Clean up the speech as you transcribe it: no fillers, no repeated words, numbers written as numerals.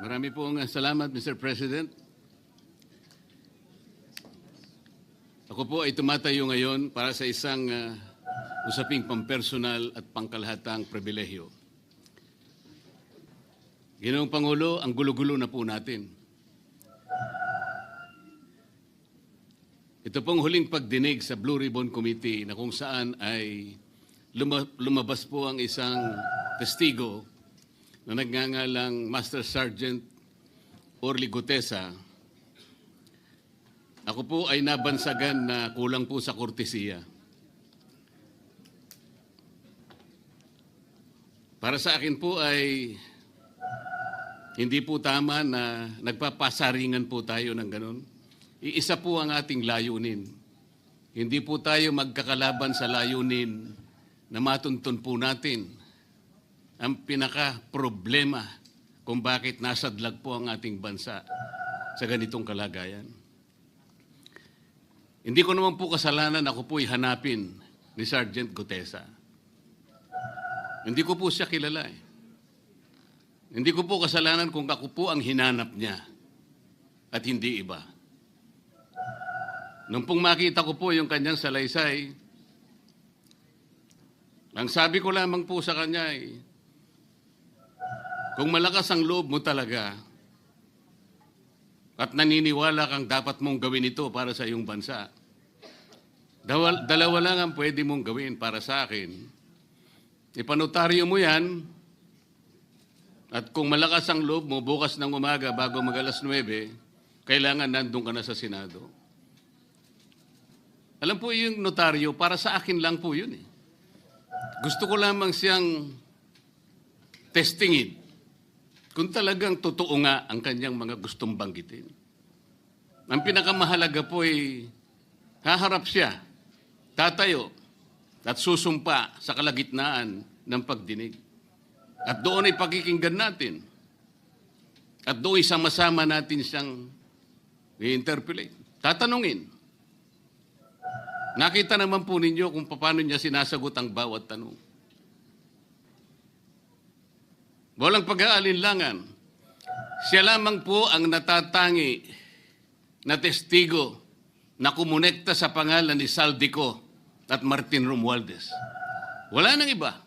Marami pong salamat, Mr. President. Ako po ay tumatayo ngayon para sa isang usaping pampersonal at pangkalahatang pribilehyo. Ginoong Pangulo, ang gulo-gulo na po natin. Ito pong huling pagdinig sa Blue Ribbon Committee na kung saan ay lumabas po ang isang testigo na nagngangalang Master Sergeant Orly Gutesa. Ako po ay nabansagan na kulang po sa kortesiya. Para sa akin po ay hindi po tama na nagpapasaringan po tayo ng ganun. Iisa po ang ating layunin. Hindi po tayo magkakalaban sa layunin na matuntun po natin ang pinaka-problema kung bakit nasadlag po ang ating bansa sa ganitong kalagayan. Hindi ko naman po kasalanan ako po'y hanapin ni Sergeant Gutesa. Hindi ko po siya kilala eh. Hindi ko po kasalanan kung ako po ang hinanap niya at hindi iba. Nung pong makita ko po yung kanyang salaysay, ang sabi ko lamang po sa kanya ay, kung malakas ang loob mo talaga at naniniwala kang dapat mong gawin ito para sa iyong bansa, dalawa lang ang pwede mong gawin para sa akin. Ipanotaryo mo yan at kung malakas ang loob mo, bukas ng umaga bago mag-alas 9, kailangan nandun ka na sa Senado. Alam po yung notaryo, para sa akin lang po yun eh. Gusto ko lamang siyang testingin kung talagang totoo nga ang kanyang mga gustong banggitin. Ang pinakamahalaga po ay haharap siya, tatayo, at susumpa sa kalagitnaan ng pagdinig. At doon ay pakikinggan natin. At doon ay sama-sama natin siyang i-interpolate. Tatanungin. Nakita naman po ninyo kung paano niya sinasagot ang bawat tanong. Walang pag-aalinlangan. Siya lamang po ang natatangi na testigo na kumonekta sa pangalan ni Saldico at Martin Romualdez. Wala nang iba.